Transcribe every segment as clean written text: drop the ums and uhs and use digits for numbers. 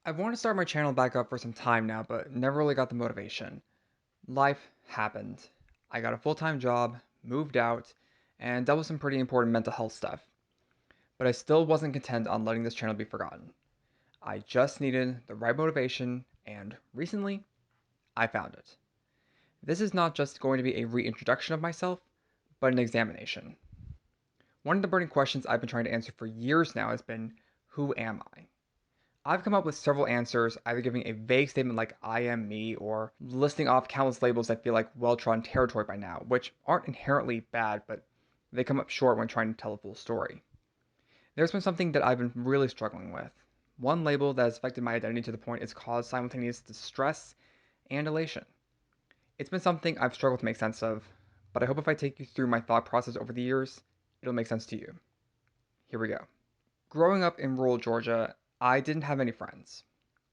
I've wanted to start my channel back up for some time now, but never really got the motivation. Life happened. I got a full time job, moved out, and dealt with some pretty important mental health stuff. But I still wasn't content on letting this channel be forgotten. I just needed the right motivation, and recently, I found it. This is not just going to be a reintroduction of myself, but an examination. One of the burning questions I've been trying to answer for years now has been, who am I? I've come up with several answers, either giving a vague statement like I am me, or listing off countless labels that feel like well trodden territory by now, which aren't inherently bad, but they come up short when trying to tell a full story. There's been something that I've been really struggling with. One label that has affected my identity to the point it's caused simultaneous distress and elation. It's been something I've struggled to make sense of, but I hope if I take you through my thought process over the years, it'll make sense to you. Here we go. Growing up in rural Georgia, I didn't have any friends.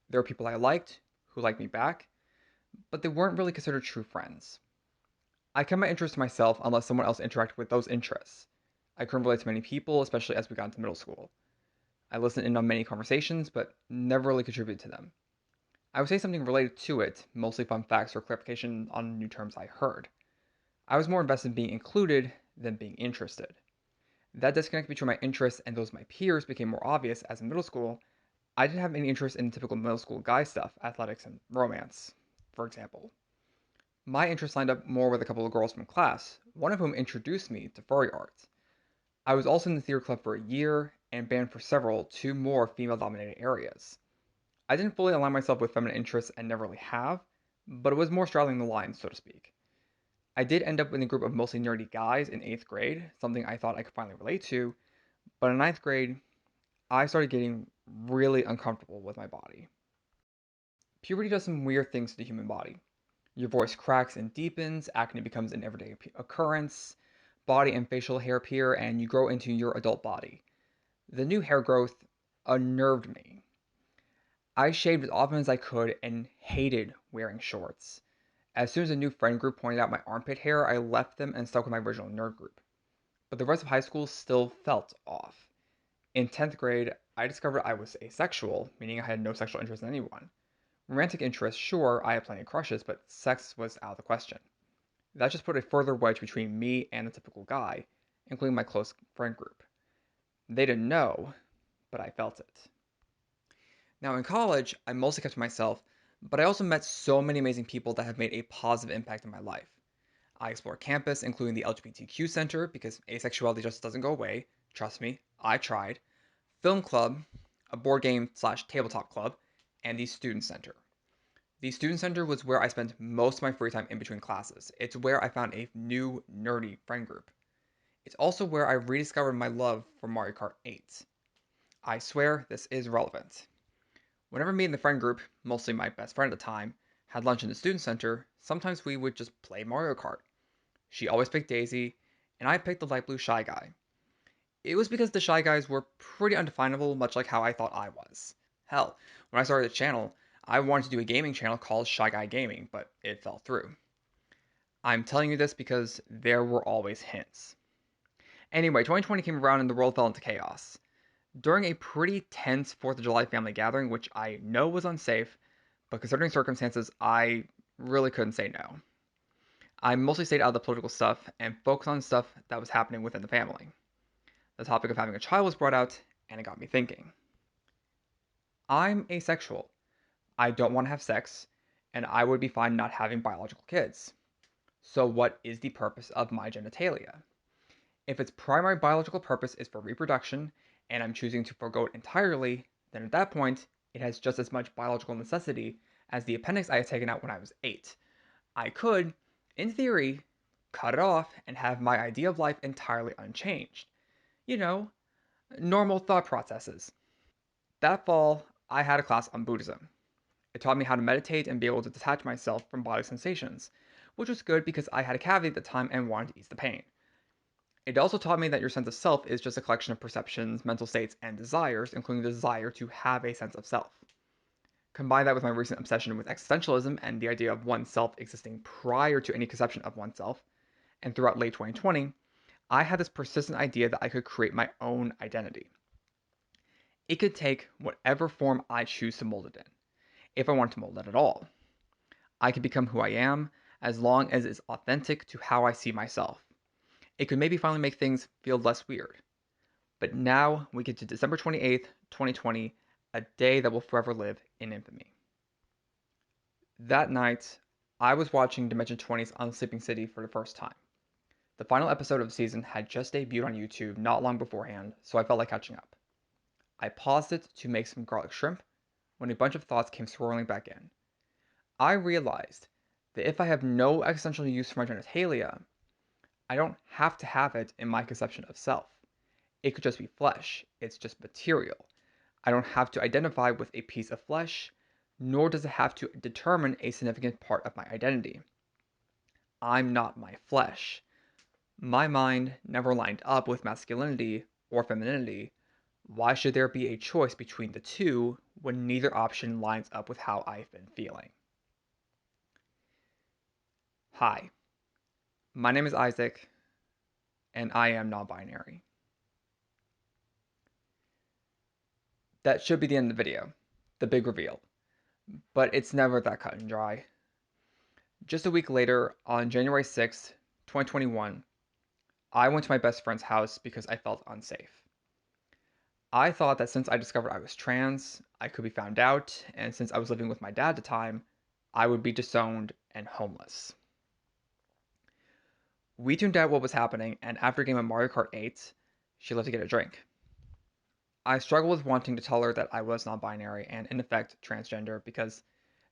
There were people I liked who liked me back, but they weren't really considered true friends. I kept my interests to myself unless someone else interacted with those interests. I couldn't relate to many people, especially as we got into middle school. I listened in on many conversations, but never really contributed to them. I would say something related to it, mostly fun facts or clarification on new terms I heard. I was more invested in being included than being interested. That disconnect between my interests and those of my peers became more obvious as in middle school. I didn't have any interest in typical middle school guy stuff, athletics and romance, for example. My interests lined up more with a couple of girls from class, one of whom introduced me to furry art. I was also in the theater club for a year and banned for several, two more female dominated areas. I didn't fully align myself with feminine interests and never really have, but it was more straddling the line, so to speak. I did end up in a group of mostly nerdy guys in 8th grade, something I thought I could finally relate to, but in ninth grade, I started getting really uncomfortable with my body. Puberty does some weird things to the human body. Your voice cracks and deepens, acne becomes an everyday occurrence, body and facial hair appear, and you grow into your adult body. The new hair growth unnerved me. I shaved as often as I could and hated wearing shorts. As soon as a new friend group pointed out my armpit hair, I left them and stuck with my original nerd group. But the rest of high school still felt off. In 10th grade, I discovered I was asexual, meaning I had no sexual interest in anyone. Romantic interests, sure, I had plenty of crushes, but sex was out of the question. That just put a further wedge between me and the typical guy, including my close friend group. They didn't know, but I felt it. Now, in college, I mostly kept to myself, but I also met so many amazing people that have made a positive impact in my life. I explored campus, including the LGBTQ Center, because asexuality just doesn't go away. Trust me, I tried. Film club, a board game slash tabletop club, and the student center. The student center was where I spent most of my free time in between classes. It's where I found a new nerdy friend group. It's also where I rediscovered my love for Mario Kart 8. I swear this is relevant. Whenever me and the friend group, mostly my best friend at the time, had lunch in the student center, sometimes we would just play Mario Kart. She always picked Daisy, and I picked the light blue shy guy. It was because the shy guys were pretty undefinable, much like how I thought I was. Hell, when I started the channel, I wanted to do a gaming channel called Shy Guy Gaming, but it fell through. I'm telling you this because there were always hints. Anyway, 2020 came around and the world fell into chaos. During a pretty tense 4th of July family gathering, which I know was unsafe, but considering circumstances, I really couldn't say no. I mostly stayed out of the political stuff and focused on stuff that was happening within the family. The topic of having a child was brought out, and it got me thinking. I'm asexual. I don't want to have sex, and I would be fine not having biological kids. So, what is the purpose of my genitalia? If its primary biological purpose is for reproduction, and I'm choosing to forego it entirely, then at that point, it has just as much biological necessity as the appendix I had taken out when I was 8. I could, in theory, cut it off and have my idea of life entirely unchanged. You know, normal thought processes. That fall, I had a class on Buddhism. It taught me how to meditate and be able to detach myself from body sensations, which was good because I had a cavity at the time and wanted to ease the pain. It also taught me that your sense of self is just a collection of perceptions, mental states, and desires, including the desire to have a sense of self. Combine that with my recent obsession with existentialism and the idea of oneself existing prior to any conception of oneself, and throughout late 2020, I had this persistent idea that I could create my own identity. It could take whatever form I choose to mold it in, if I want to mold it at all. I could become who I am as long as it's authentic to how I see myself. It could maybe finally make things feel less weird. But now we get to December 28th, 2020, a day that will forever live in infamy. That night, I was watching Dimension 20's Unsleeping City for the first time. The final episode of the season had just debuted on YouTube not long beforehand, so I felt like catching up. I paused it to make some garlic shrimp when a bunch of thoughts came swirling back in. I realized that if I have no existential use for my genitalia, I don't have to have it in my conception of self. It could just be flesh, it's just material. I don't have to identify with a piece of flesh, nor does it have to determine a significant part of my identity. I'm not my flesh. My mind never lined up with masculinity or femininity. Why should there be a choice between the two when neither option lines up with how I've been feeling? Hi, my name is Isaac, and I am non binary. That should be the end of the video, the big reveal, but it's never that cut and dry. Just a week later, on January 6th, 2021, I went to my best friend's house because I felt unsafe. I thought that since I discovered I was trans, I could be found out, and since I was living with my dad at the time, I would be disowned and homeless. We tuned out what was happening, and after a game of Mario Kart 8, she left to get a drink. I struggled with wanting to tell her that I was non binary and, in effect, transgender because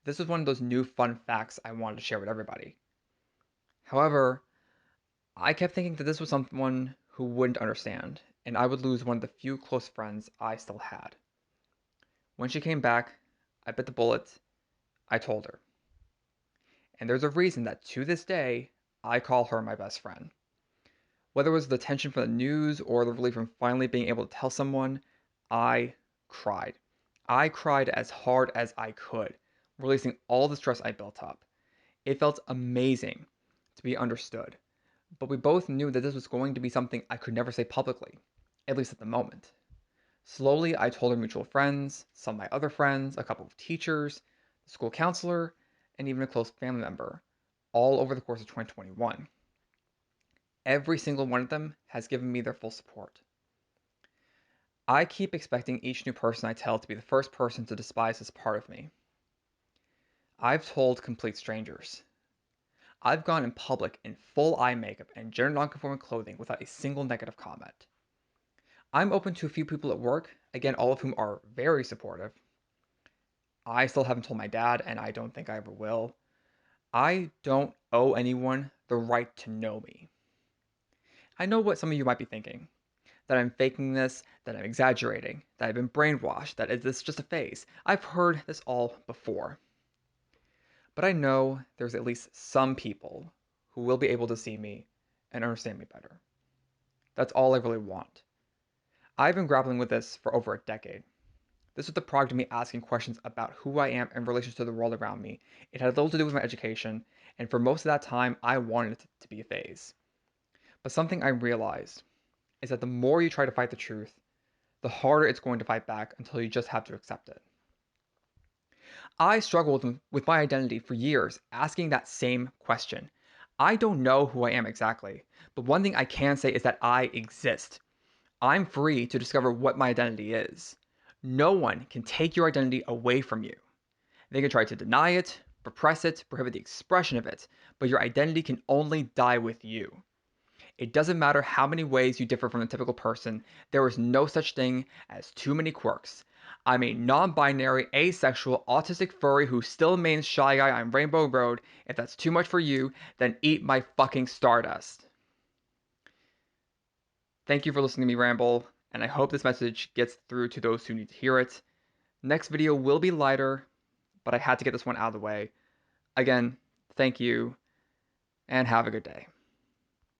this was one of those new fun facts I wanted to share with everybody. However, I kept thinking that this was someone who wouldn't understand, and I would lose one of the few close friends I still had. When she came back, I bit the bullet. I told her. And there's a reason that to this day, I call her my best friend. Whether it was the tension from the news or the relief from finally being able to tell someone, I cried. I cried as hard as I could, releasing all the stress I built up. It felt amazing to be understood, but we both knew that this was going to be something I could never say publicly, at least at the moment. Slowly, I told our mutual friends, some of my other friends, a couple of teachers, the school counselor, and even a close family member, all over the course of 2021. Every single one of them has given me their full support. I keep expecting each new person I tell to be the first person to despise this part of me. I've told complete strangers. I've gone in public in full eye makeup and gender nonconforming clothing without a single negative comment. I'm open to a few people at work, again, all of whom are very supportive. I still haven't told my dad, and I don't think I ever will. I don't owe anyone the right to know me. I know what some of you might be thinking, that I'm faking this, that I'm exaggerating, that I've been brainwashed, that this is just a phase. I've heard this all before. But I know there's at least some people who will be able to see me and understand me better. That's all I really want. I've been grappling with this for over a decade. This was the product of me asking questions about who I am in relation to the world around me. It had little to do with my education, and for most of that time, I wanted it to be a phase. But something I realized is that the more you try to fight the truth, the harder it's going to fight back until you just have to accept it. I struggled with my identity for years, asking that same question. I don't know who I am exactly, but one thing I can say is that I exist. I'm free to discover what my identity is. No one can take your identity away from you. They can try to deny it, repress it, prohibit the expression of it, but your identity can only die with you. It doesn't matter how many ways you differ from the typical person, there is no such thing as too many quirks. I'm a non binary, asexual, autistic furry who still remains shy guy on Rainbow Road. If that's too much for you, then eat my fucking stardust. Thank you for listening to me ramble, and I hope this message gets through to those who need to hear it. Next video will be lighter, but I had to get this one out of the way. Again, thank you, and have a good day.